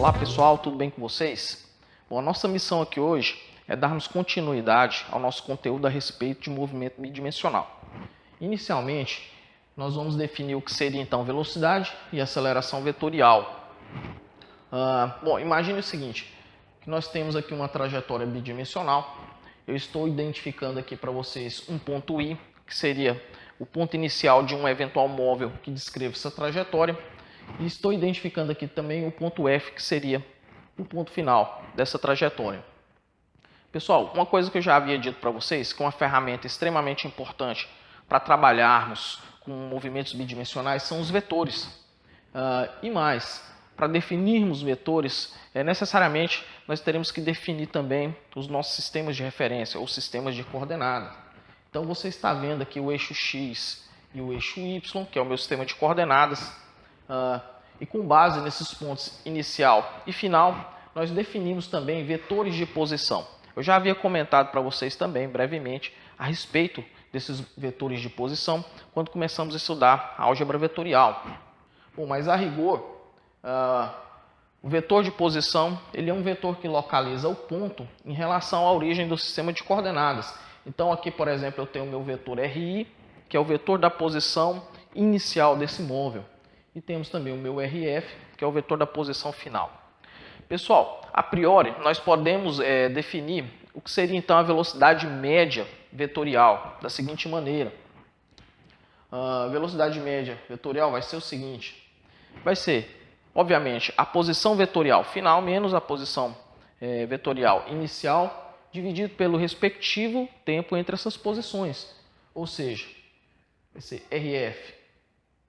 Olá pessoal, tudo bem com vocês? Bom, a nossa missão aqui hoje é darmos continuidade ao nosso conteúdo a respeito de movimento bidimensional. Inicialmente, nós vamos definir o que seria então velocidade e aceleração vetorial. Bom, imagine o seguinte, que nós temos aqui uma trajetória bidimensional. Eu estou identificando aqui para vocês um ponto I, que seria o ponto inicial de um eventual móvel que descreva essa trajetória. E estou identificando aqui também o ponto F, que seria o ponto final dessa trajetória. Pessoal, uma coisa que eu já havia dito para vocês, que uma ferramenta extremamente importante para trabalharmos com movimentos bidimensionais são os vetores. E mais, para definirmos vetores, necessariamente nós teremos que definir também os nossos sistemas de referência, ou sistemas de coordenadas. Então você está vendo aqui o eixo X e o eixo Y, que é o meu sistema de coordenadas. E com base nesses pontos inicial e final, nós definimos também vetores de posição. Eu já havia comentado para vocês também, brevemente, a respeito desses vetores de posição, quando começamos a estudar a álgebra vetorial. Bom, mas a rigor, o vetor de posição ele é um vetor que localiza o ponto em relação à origem do sistema de coordenadas. Então aqui, por exemplo, eu tenho o meu vetor RI, que é o vetor da posição inicial desse móvel. E temos também o meu RF, que é o vetor da posição final. Pessoal, a priori, nós podemos definir o que seria então a velocidade média vetorial da seguinte maneira. A velocidade média vetorial vai ser o seguinte. Vai ser, obviamente, a posição vetorial final menos a posição vetorial inicial, dividido pelo respectivo tempo entre essas posições. Ou seja, vai ser RF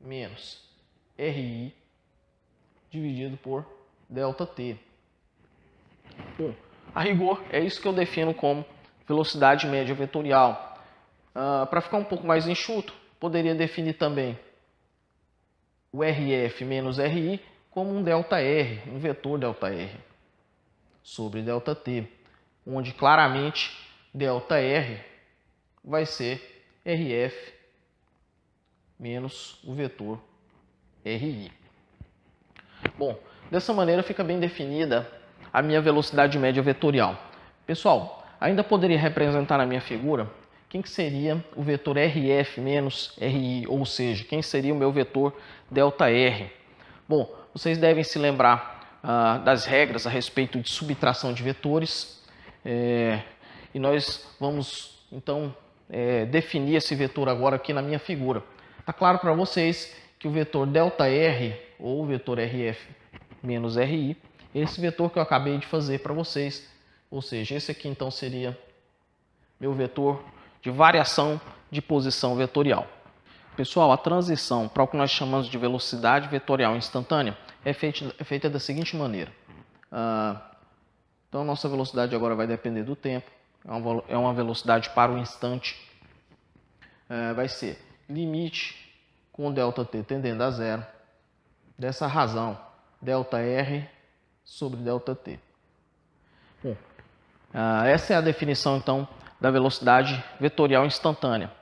menos RI dividido por ΔT. Bom, a rigor é isso que eu defino como velocidade média vetorial. Para ficar um pouco mais enxuto, poderia definir também o RF menos RI como um ΔR, um vetor ΔR sobre ΔT, onde claramente ΔR vai ser RF menos o vetor RI. Bom, dessa maneira fica bem definida a minha velocidade média vetorial. Pessoal, ainda poderia representar na minha figura quem que seria o vetor RF menos RI, ou seja, quem seria o meu vetor ΔR. Bom, vocês devem se lembrar das regras a respeito de subtração de vetores. E nós vamos, então, definir esse vetor agora aqui na minha figura. Está claro para vocês que o vetor ΔR, ou o vetor RF menos RI, esse vetor que eu acabei de fazer para vocês, ou seja, esse aqui então seria meu vetor de variação de posição vetorial. Pessoal, a transição para o que nós chamamos de velocidade vetorial instantânea é feita da seguinte maneira. Então, a nossa velocidade agora vai depender do tempo, é uma velocidade para o instante. Vai ser limite com ΔT tendendo a zero, dessa razão, ΔR sobre ΔT. Bom, essa é a definição, então, da velocidade vetorial instantânea.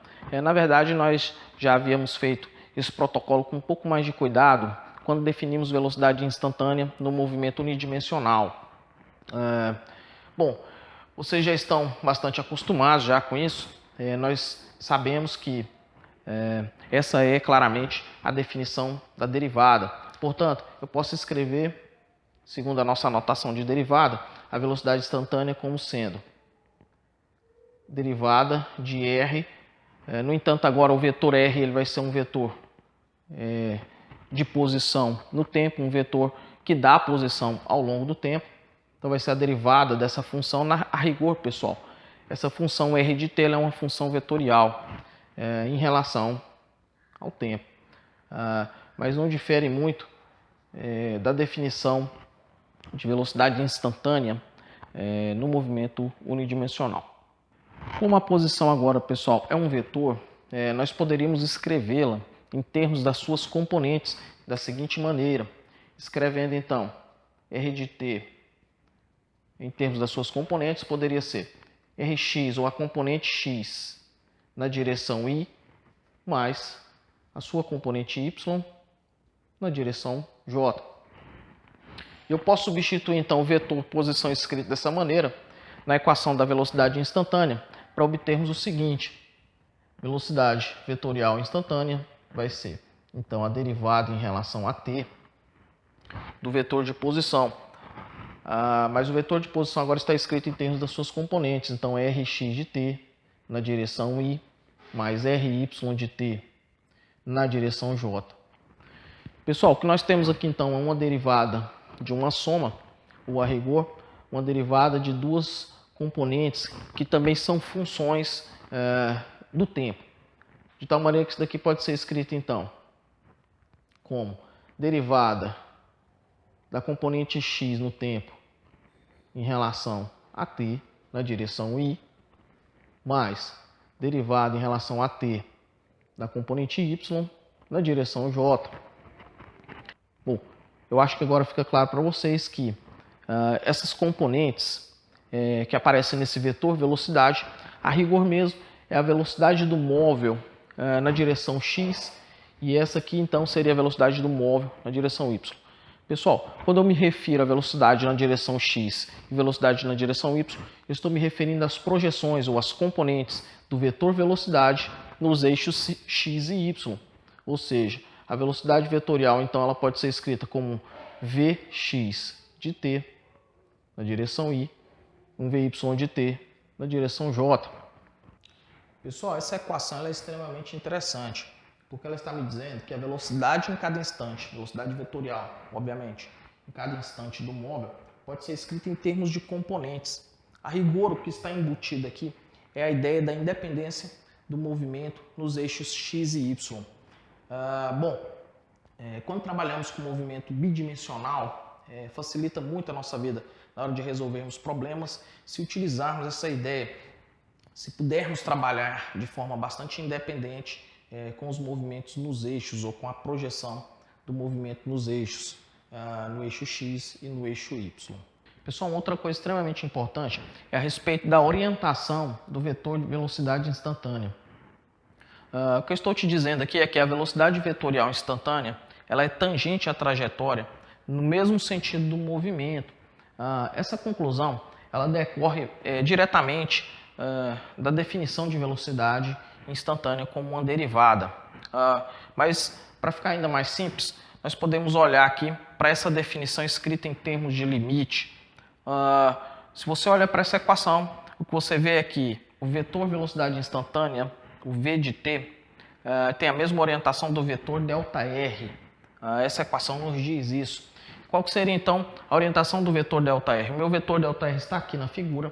Na verdade, nós já havíamos feito esse protocolo com um pouco mais de cuidado quando definimos velocidade instantânea no movimento unidimensional. Bom, vocês já estão bastante acostumados já com isso. Nós sabemos que essa é claramente a definição da derivada. Portanto, eu posso escrever, segundo a nossa notação de derivada, a velocidade instantânea como sendo derivada de R. No entanto, agora o vetor R ele vai ser um vetor de posição no tempo, um vetor que dá a posição ao longo do tempo. Então vai ser a derivada dessa função a rigor, pessoal. Essa função R de t é uma função vetorial em relação ao tempo. Mas não difere muito da definição de velocidade instantânea no movimento unidimensional. Como a posição agora, pessoal, é um vetor, nós poderíamos escrevê-la em termos das suas componentes da seguinte maneira. Escrevendo então R de t em termos das suas componentes, poderia ser Rx, ou a componente x, na direção y, mais a sua componente y na direção j. Eu posso substituir então o vetor posição escrito dessa maneira na equação da velocidade instantânea para obtermos o seguinte: velocidade vetorial instantânea vai ser então a derivada em relação a t do vetor de posição. Mas o vetor de posição agora está escrito em termos das suas componentes, então rx de t na direção y mais ry de t na direção j. Pessoal, o que nós temos aqui então é uma derivada de uma soma, ou a rigor, uma derivada de duas componentes que também são funções do tempo. De tal maneira que isso daqui pode ser escrito então como derivada da componente x no tempo em relação a t na direção y, mais derivada em relação a t da componente y na direção j. Bom, eu acho que agora fica claro para vocês que essas componentes que aparecem nesse vetor velocidade, a rigor mesmo, é a velocidade do móvel na direção x, e essa aqui então seria a velocidade do móvel na direção y. Pessoal, quando eu me refiro à velocidade na direção x e velocidade na direção y, eu estou me referindo às projeções ou às componentes do vetor velocidade nos eixos x e y. Ou seja, a velocidade vetorial então ela pode ser escrita como vx de t na direção y, um vy de t na direção j. Pessoal, essa equação ela é extremamente interessante, porque ela está me dizendo que a velocidade em cada instante, velocidade vetorial, obviamente, em cada instante do móvel, pode ser escrita em termos de componentes. A rigor, o que está embutido aqui é a ideia da independência do movimento nos eixos x e y. Quando trabalhamos com movimento bidimensional, facilita muito a nossa vida na hora de resolvermos problemas se utilizarmos essa ideia, se pudermos trabalhar de forma bastante independente com os movimentos nos eixos ou com a projeção do movimento nos eixos, no eixo x e no eixo y. Pessoal, uma outra coisa extremamente importante é a respeito da orientação do vetor de velocidade instantânea. O que eu estou te dizendo aqui é que a velocidade vetorial instantânea ela é tangente à trajetória no mesmo sentido do movimento. Essa conclusão ela decorre diretamente da definição de velocidade instantânea como uma derivada. Mas, para ficar ainda mais simples, nós podemos olhar aqui para essa definição escrita em termos de limite. Se você olha para essa equação, o que você vê é que o vetor velocidade instantânea, o v de t, tem a mesma orientação do vetor ΔR. Essa equação nos diz isso. Qual que seria então a orientação do vetor ΔR? O meu vetor ΔR está aqui na figura,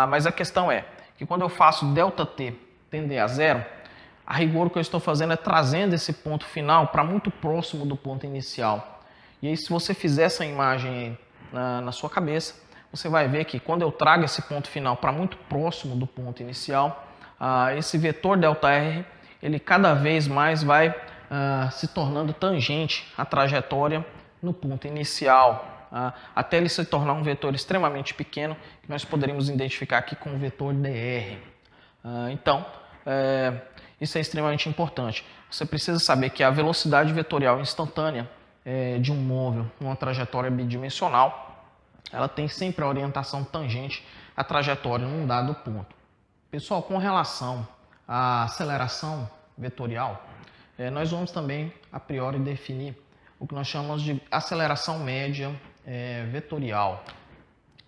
mas a questão é que quando eu faço ΔT tender a zero, a rigor o que eu estou fazendo é trazendo esse ponto final para muito próximo do ponto inicial. E aí, se você fizer essa imagem na sua cabeça, você vai ver que quando eu trago esse ponto final para muito próximo do ponto inicial, esse vetor ΔR ele cada vez mais vai se tornando tangente à trajetória no ponto inicial, até ele se tornar um vetor extremamente pequeno, que nós poderíamos identificar aqui com o vetor dr. Então, isso é extremamente importante. Você precisa saber que a velocidade vetorial instantânea de um móvel numa trajetória bidimensional, ela tem sempre a orientação tangente à trajetória num dado ponto. Pessoal, com relação à aceleração vetorial, nós vamos também, a priori, definir o que nós chamamos de aceleração média vetorial,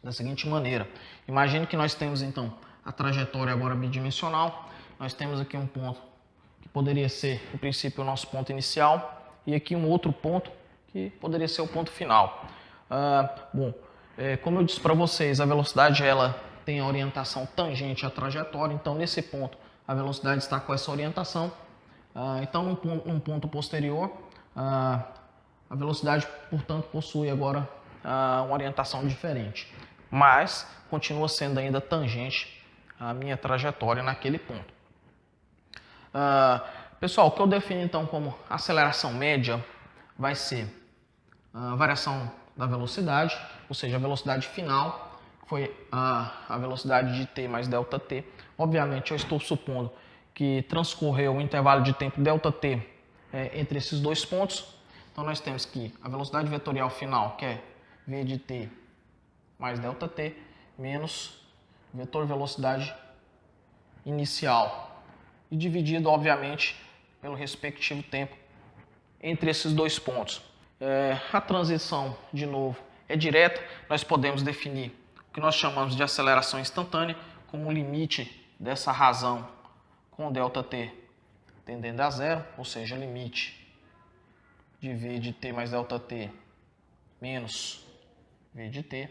da seguinte maneira. Imagine que nós temos, então, a trajetória agora bidimensional. Nós temos aqui um ponto que poderia ser, em princípio, o nosso ponto inicial, e aqui um outro ponto que poderia ser o ponto final. Como eu disse para vocês, a velocidade ela tem a orientação tangente à trajetória, então nesse ponto a velocidade está com essa orientação. Então, num ponto posterior, a velocidade, portanto, possui agora uma orientação diferente, mas continua sendo ainda tangente à minha trajetória naquele ponto. Pessoal, o que eu defino então como aceleração média vai ser a variação da velocidade, ou seja, a velocidade final, foi a velocidade de t mais ΔT. Obviamente, eu estou supondo que transcorreu um intervalo de tempo ΔT entre esses dois pontos. Então, nós temos que a velocidade vetorial final, que é v de t mais ΔT menos vetor velocidade inicial e dividido, obviamente, pelo respectivo tempo entre esses dois pontos. A transição, de novo, é direta. Nós podemos definir o que nós chamamos de aceleração instantânea como o limite dessa razão com ΔT tendendo a zero, ou seja, limite de v de t mais ΔT menos v de t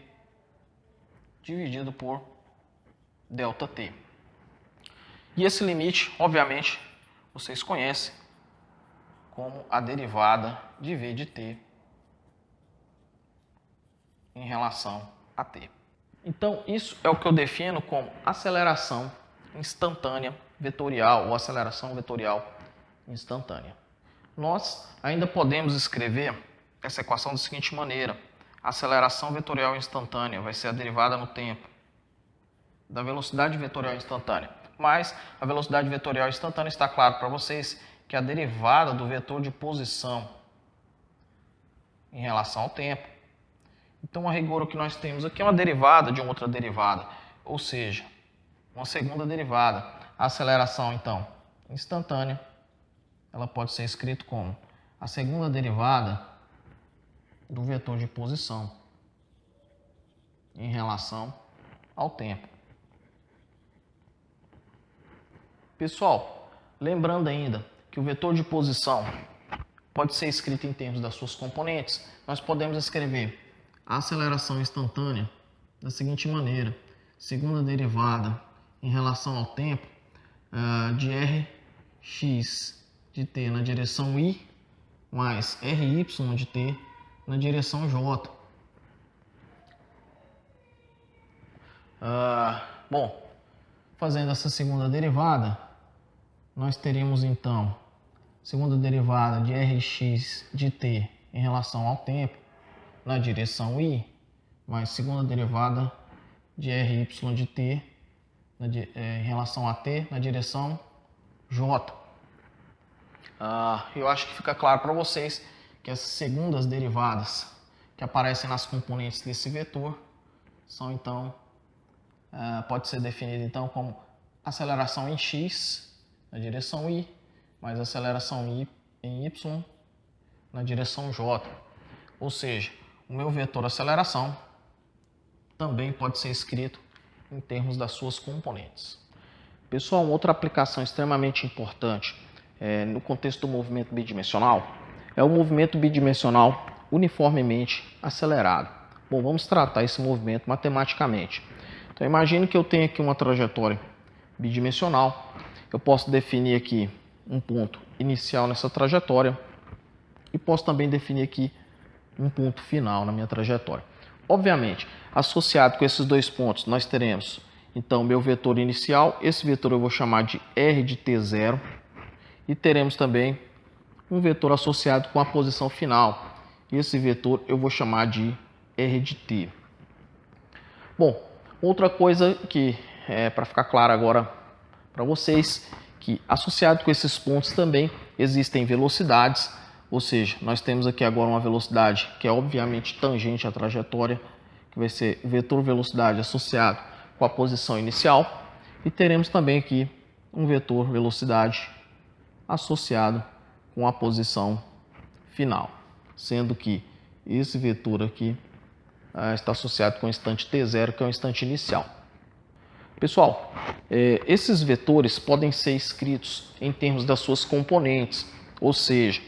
dividido por ΔT. E esse limite, obviamente, vocês conhecem como a derivada de v de t em relação a t. Então, isso é o que eu defino como aceleração instantânea vetorial ou aceleração vetorial instantânea. Nós ainda podemos escrever essa equação da seguinte maneira: a aceleração vetorial instantânea vai ser a derivada no tempo da velocidade vetorial instantânea, mas a velocidade vetorial instantânea está claro para vocês que é a derivada do vetor de posição em relação ao tempo. Então, a rigor, o que nós temos aqui é uma derivada de uma outra derivada, ou seja, uma segunda derivada. A aceleração, então, instantânea, ela pode ser escrita como a segunda derivada do vetor de posição em relação ao tempo. Pessoal, lembrando ainda que o vetor de posição pode ser escrito em termos das suas componentes, nós podemos escrever a aceleração instantânea da seguinte maneira: segunda derivada em relação ao tempo de Rx de t na direção y mais Ry de t na direção j. Bom, fazendo essa segunda derivada, nós teríamos então segunda derivada de Rx de t em relação ao tempo na direção y, mais segunda derivada de Ry de t em relação a t na direção j. Eu acho que fica claro para vocês que as segundas derivadas que aparecem nas componentes desse vetor são então, pode ser definida então como aceleração em x na direção y, mais aceleração em y na direção j. Ou seja, o meu vetor aceleração também pode ser escrito em termos das suas componentes. Pessoal, uma outra aplicação extremamente importante no contexto do movimento bidimensional é o movimento bidimensional uniformemente acelerado. Bom, vamos tratar esse movimento matematicamente. Então, imagine que eu tenho aqui uma trajetória bidimensional. Eu posso definir aqui um ponto inicial nessa trajetória e posso também definir aqui um ponto final na minha trajetória. Obviamente, associado com esses dois pontos, nós teremos então meu vetor inicial. Esse vetor eu vou chamar de R de t0 e teremos também um vetor associado com a posição final. Esse vetor eu vou chamar de R de t. Bom, outra coisa que para ficar claro agora para vocês, que associado com esses pontos também existem velocidades. Ou seja, nós temos aqui agora uma velocidade que é obviamente tangente à trajetória, que vai ser o vetor velocidade associado com a posição inicial. E teremos também aqui um vetor velocidade associado com a posição final, sendo que esse vetor aqui está associado com o instante t0, que é o instante inicial. Pessoal, esses vetores podem ser escritos em termos das suas componentes, ou seja,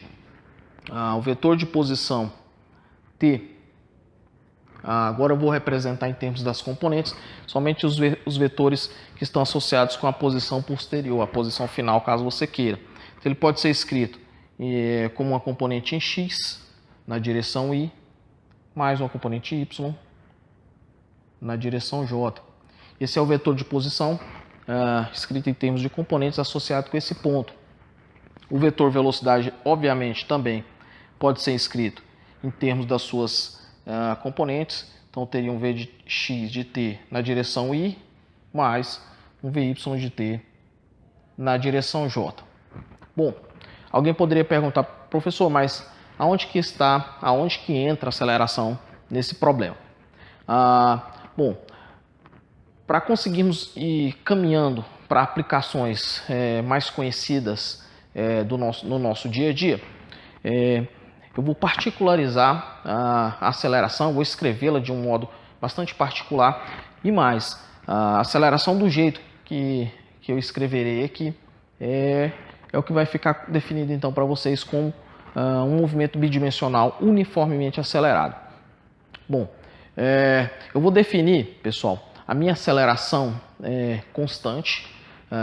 o vetor de posição t, agora eu vou representar em termos das componentes somente os vetores que estão associados com a posição posterior, a posição final, caso você queira. Então, ele pode ser escrito como uma componente em x na direção y, mais uma componente y na direção j. Esse é o vetor de posição escrito em termos de componentes associado com esse ponto. O vetor velocidade, obviamente, também pode ser escrito em termos das suas componentes. Então, teria um v de x de t na direção y, mais um vy de t na direção j. Bom, alguém poderia perguntar: professor, mas aonde que entra a aceleração nesse problema. Bom, para conseguirmos ir caminhando para aplicações mais conhecidas no nosso dia a dia, eu vou particularizar a aceleração, vou escrevê-la de um modo bastante particular e mais, a aceleração do jeito que eu escreverei aqui é o que vai ficar definido então para vocês como um movimento bidimensional uniformemente acelerado. Bom, eu vou definir, pessoal, a minha aceleração constante.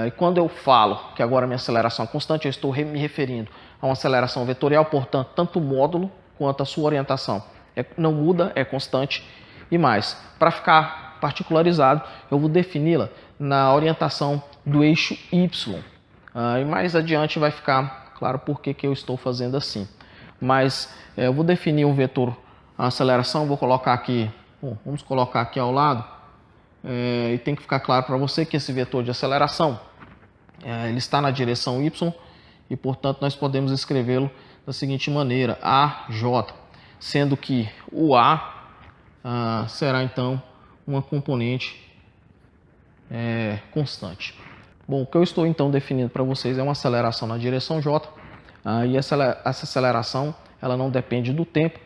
E quando eu falo que agora a minha aceleração é constante, eu estou me referindo a uma aceleração vetorial, portanto, tanto o módulo quanto a sua orientação não muda, é constante. E mais, para ficar particularizado, eu vou defini-la na orientação do eixo Y. E mais adiante vai ficar claro por que eu estou fazendo assim. Mas eu vou definir um vetor, a aceleração, vou colocar aqui, vamos colocar aqui ao lado. E tem que ficar claro para você que esse vetor de aceleração ele está na direção y e, portanto, nós podemos escrevê-lo da seguinte maneira: AJ, sendo que o A será então uma componente constante. Bom, o que eu estou então definindo para vocês é uma aceleração na direção J, e essa aceleração ela não depende do tempo,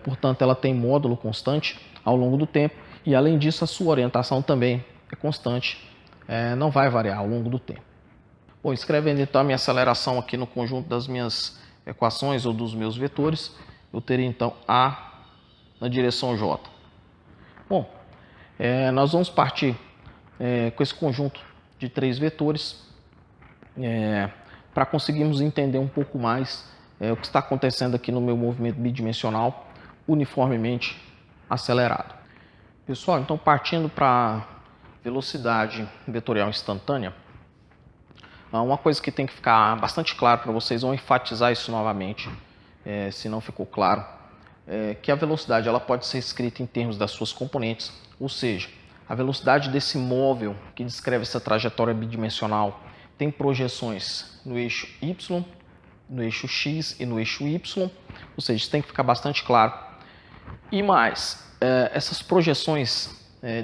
portanto ela tem módulo constante ao longo do tempo. E além disso, a sua orientação também é constante, não vai variar ao longo do tempo. Bom, escrevendo então a minha aceleração aqui no conjunto das minhas equações ou dos meus vetores, eu teria então A na direção J. Bom, nós vamos partir com esse conjunto de 3 vetores para conseguirmos entender um pouco mais o que está acontecendo aqui no meu movimento bidimensional uniformemente acelerado. Pessoal, então partindo para velocidade vetorial instantânea, uma coisa que tem que ficar bastante claro para vocês, vão enfatizar isso novamente, se não ficou claro, que a velocidade ela pode ser escrita em termos das suas componentes, ou seja, a velocidade desse móvel que descreve essa trajetória bidimensional tem projeções no eixo Y, no eixo X e no eixo Y, ou seja, isso tem que ficar bastante claro. E mais, essas projeções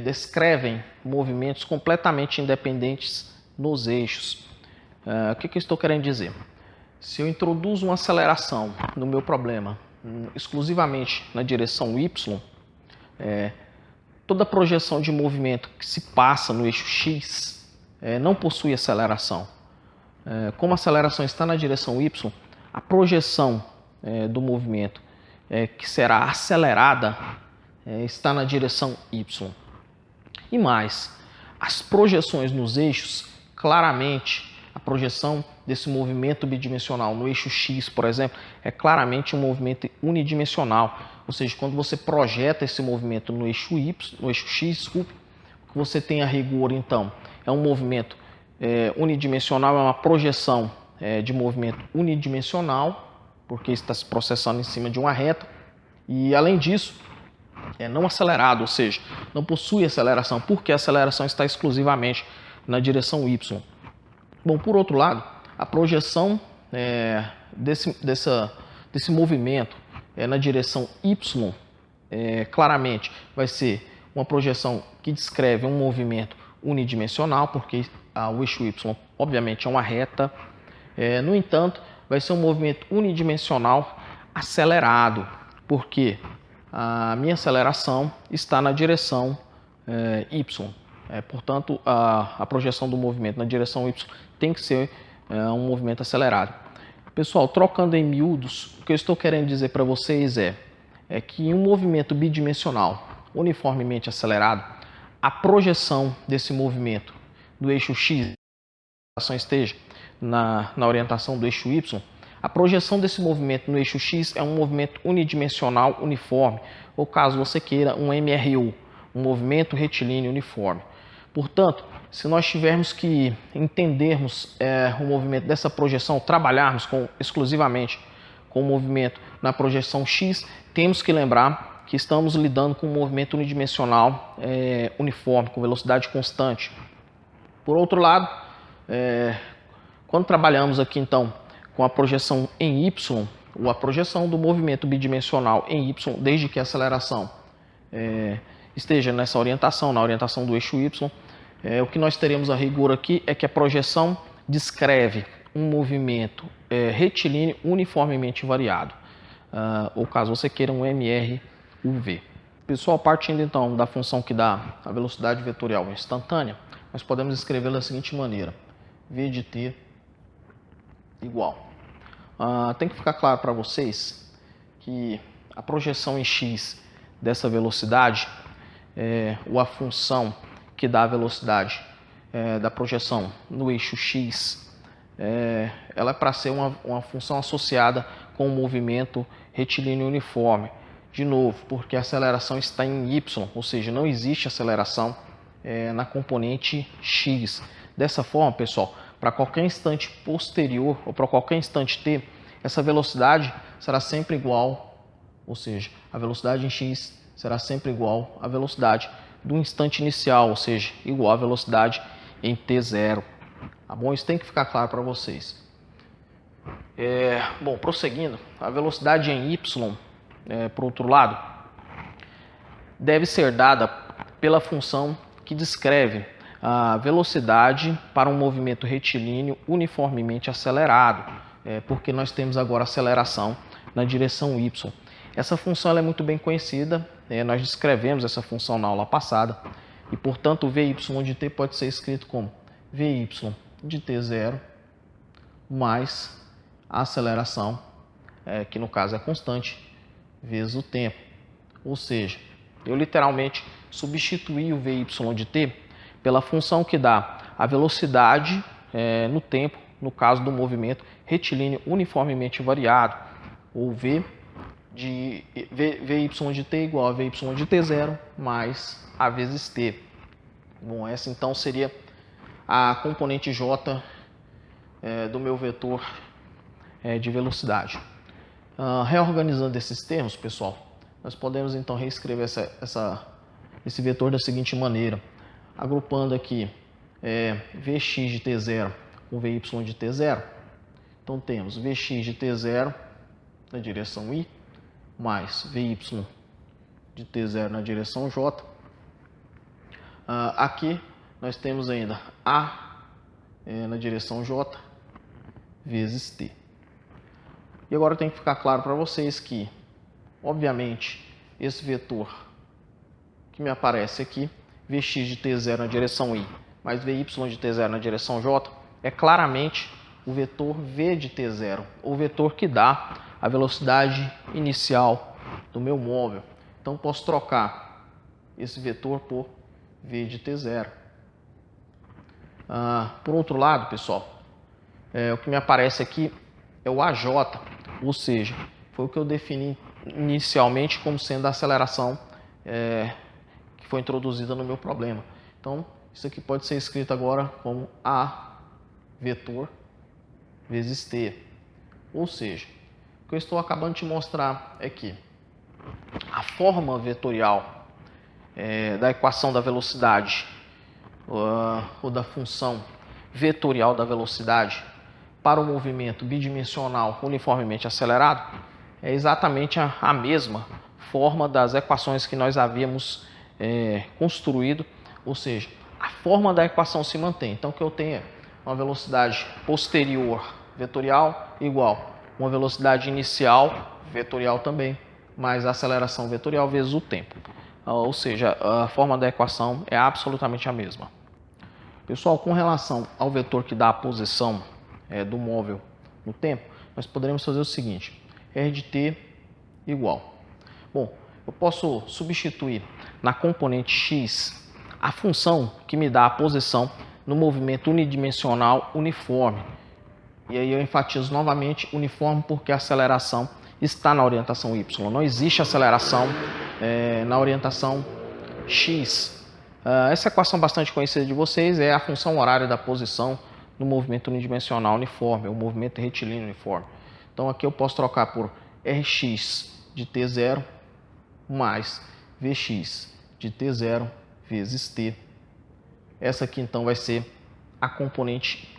descrevem movimentos completamente independentes nos eixos. O que eu estou querendo dizer? Se eu introduzo uma aceleração no meu problema exclusivamente na direção Y, toda projeção de movimento que se passa no eixo X não possui aceleração. Como a aceleração está na direção Y, a projeção do movimento que será acelerada está na direção Y. E mais, as projeções nos eixos, claramente, a projeção desse movimento bidimensional no eixo X, por exemplo, é claramente um movimento unidimensional. Ou seja, quando você projeta esse movimento no eixo Y, no eixo X, desculpe, o que você tem a rigor, então, é um movimento unidimensional, é uma projeção de movimento unidimensional, porque está se processando em cima de uma reta. E, além disso, é não acelerado, ou seja, não possui aceleração, porque a aceleração está exclusivamente na direção Y. Bom, por outro lado, a projeção desse movimento na direção Y, claramente vai ser uma projeção que descreve um movimento unidimensional, porque o eixo Y, obviamente, é uma reta. No entanto, vai ser um movimento unidimensional acelerado, porque a minha aceleração está na direção Y. Portanto, a projeção do movimento na direção Y tem que ser um movimento acelerado. Pessoal, trocando em miúdos, o que eu estou querendo dizer para vocês é que em um movimento bidimensional uniformemente acelerado, a projeção desse movimento do eixo X, a ação esteja na orientação do eixo Y, a projeção desse movimento no eixo X é um movimento unidimensional uniforme, ou caso você queira, um MRU, um movimento retilíneo uniforme. Portanto, se nós tivermos que entendermos o movimento dessa projeção, trabalharmos exclusivamente com o movimento na projeção X, temos que lembrar que estamos lidando com um movimento unidimensional uniforme, com velocidade constante. Por outro lado, quando trabalhamos aqui então com a projeção em Y, ou a projeção do movimento bidimensional em y, desde que a aceleração esteja nessa orientação, na orientação do eixo y. O que nós teremos a rigor aqui é que a projeção descreve um movimento retilíneo uniformemente variado, ou caso você queira um MRUV. Pessoal, partindo então da função que dá a velocidade vetorial instantânea, nós podemos escrever da seguinte maneira: V de t igual. Tem que ficar claro para vocês que a projeção em x dessa velocidade, ou a função que dá a velocidade da projeção no eixo x, ela é para ser uma função associada com o movimento retilíneo uniforme. De novo, porque a aceleração está em y, ou seja, não existe aceleração na componente x. Dessa forma, pessoal, para qualquer instante posterior ou para qualquer instante t, essa velocidade será sempre igual, ou seja, a velocidade em x será sempre igual à velocidade do instante inicial, ou seja, igual à velocidade em t0. Tá bom? Isso tem que ficar claro para vocês. Bom, prosseguindo, a velocidade em y, por outro lado, deve ser dada pela função que descreve a velocidade para um movimento retilíneo uniformemente acelerado, porque nós temos agora aceleração na direção y. Essa função ela é muito bem conhecida, nós descrevemos essa função na aula passada, e portanto o Vy de t pode ser escrito como Vy de t0 mais a aceleração, que no caso é constante, vezes o tempo. Ou seja, eu literalmente substituí o Vy de t pela função que dá a velocidade no tempo, no caso do movimento retilíneo uniformemente variado, ou Vy de t igual a Vy de t0 mais a vezes t. Bom, essa então seria a componente j do meu vetor de velocidade. Reorganizando esses termos, pessoal, nós podemos então reescrever esse vetor da seguinte maneira, agrupando aqui Vx de t0 com Vy de t0. Então temos Vx de t0 na direção i, mais Vy de t0 na direção j. Aqui nós temos ainda A na direção j vezes t. E agora tem que ficar claro para vocês que, obviamente, esse vetor que me aparece aqui, Vx de t0 na direção i, mais Vy de t0 na direção j, é claramente o vetor V de t0, o vetor que dá a velocidade inicial do meu móvel. Então, posso trocar esse vetor por V de t0. Por outro lado, pessoal, o que me aparece aqui é o AJ, ou seja, foi o que eu defini inicialmente como sendo a aceleração que foi introduzida no meu problema. Então, isso aqui pode ser escrito agora como A vetor vezes t. Ou seja, o que eu estou acabando de te mostrar é que a forma vetorial da equação da velocidade ou da função vetorial da velocidade para o movimento bidimensional uniformemente acelerado é exatamente a mesma forma das equações que nós havíamos construído, ou seja, a forma da equação se mantém. Então, o que eu tenho é uma velocidade posterior vetorial igual uma velocidade inicial vetorial também, mais a aceleração vetorial vezes o tempo. Ou seja, a forma da equação é absolutamente a mesma. Pessoal, com relação ao vetor que dá a posição do móvel no tempo, nós poderemos fazer o seguinte: R de t igual. Bom, eu posso substituir na componente x a função que me dá a posição no movimento unidimensional uniforme. E aí eu enfatizo novamente uniforme porque a aceleração está na orientação y. Não existe aceleração na orientação x. Essa equação bastante conhecida de vocês é a função horária da posição no movimento unidimensional uniforme, o movimento retilíneo uniforme. Então aqui eu posso trocar por Rx de t0 mais Vx de t0 vezes t. Essa aqui então vai ser a componente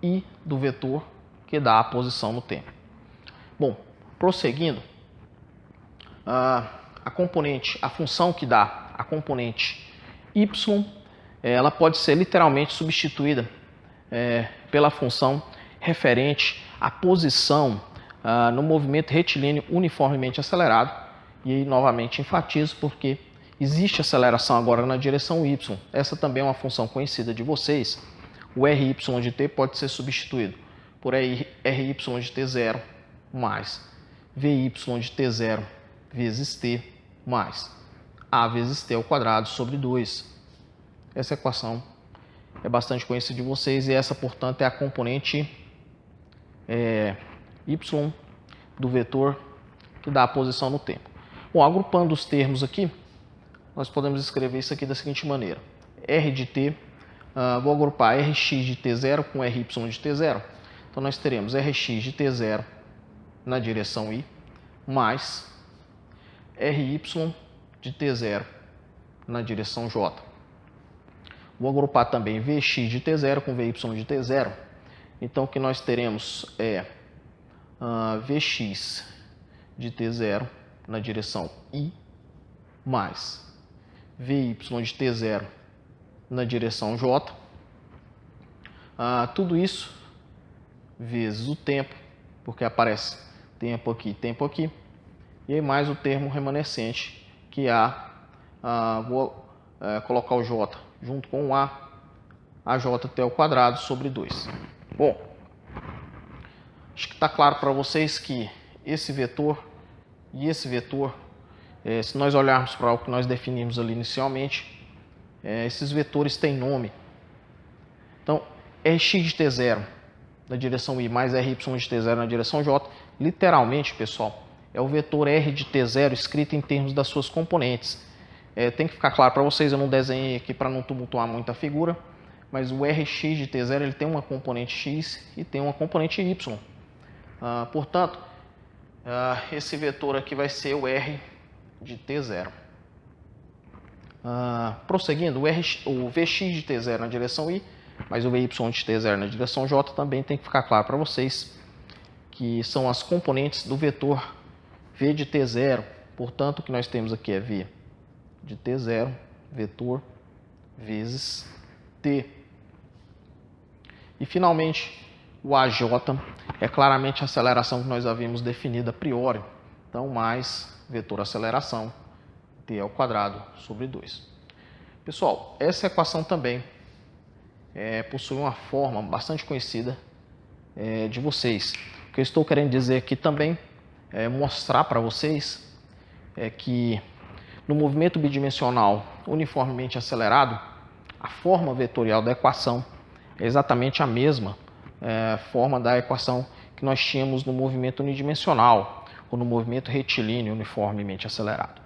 i do vetor que dá a posição no tempo. Bom, Prosseguindo, a função que dá a componente y, ela pode ser literalmente substituída pela função referente à posição no movimento retilíneo uniformemente acelerado. E aí, novamente, enfatizo porque existe aceleração agora na direção y. Essa também é uma função conhecida de vocês. O ry de t pode ser substituído por ry de t0 mais vy de t0 vezes t mais a vezes t ao quadrado sobre 2. Essa equação é bastante conhecida de vocês e essa, portanto, é a componente y do vetor que dá a posição no tempo. Bom, agrupando os termos aqui, nós podemos escrever isso aqui da seguinte maneira. R de t, vou agrupar Rx de t0 com Ry de t0. Então, nós teremos Rx de t0 na direção i, mais Ry de t0 na direção j. Vou agrupar também Vx de t0 com Vy de t0. Então, o que nós teremos é Vx de t0 na direção i, mais Vy de t0 na direção j. Tudo isso vezes o tempo, porque aparece tempo aqui, e aí mais o termo remanescente, que é vou colocar o j junto com o a jt ao quadrado sobre 2. Bom, acho que está claro para vocês que esse vetor e esse vetor, se nós olharmos para o que nós definimos ali inicialmente, esses vetores têm nome. Então, Rx de t0 na direção i mais Ry de t0 na direção j, literalmente, pessoal, é o vetor R de t0 escrito em termos das suas componentes. Tem que ficar claro para vocês, eu não desenhei aqui para não tumultuar muito a figura, mas o Rx de t0 ele tem uma componente x e tem uma componente y. Portanto, esse vetor aqui vai ser o R de t0. Prosseguindo, o Vx de t0 na direção i, mais o Vy de t0 na direção j, também tem que ficar claro para vocês que são as componentes do vetor V de t0. Portanto, o que nós temos aqui é V de t0, vetor, vezes t. E, finalmente, o AJ é claramente a aceleração que nós havíamos definido a priori. Então, mais vetor aceleração, t ao quadrado sobre 2. Pessoal, essa equação também possui uma forma bastante conhecida de vocês. O que eu estou querendo dizer aqui também é mostrar para vocês que no movimento bidimensional uniformemente acelerado, a forma vetorial da equação é exatamente a mesma forma da equação que nós tínhamos no movimento unidimensional ou no movimento retilíneo uniformemente acelerado.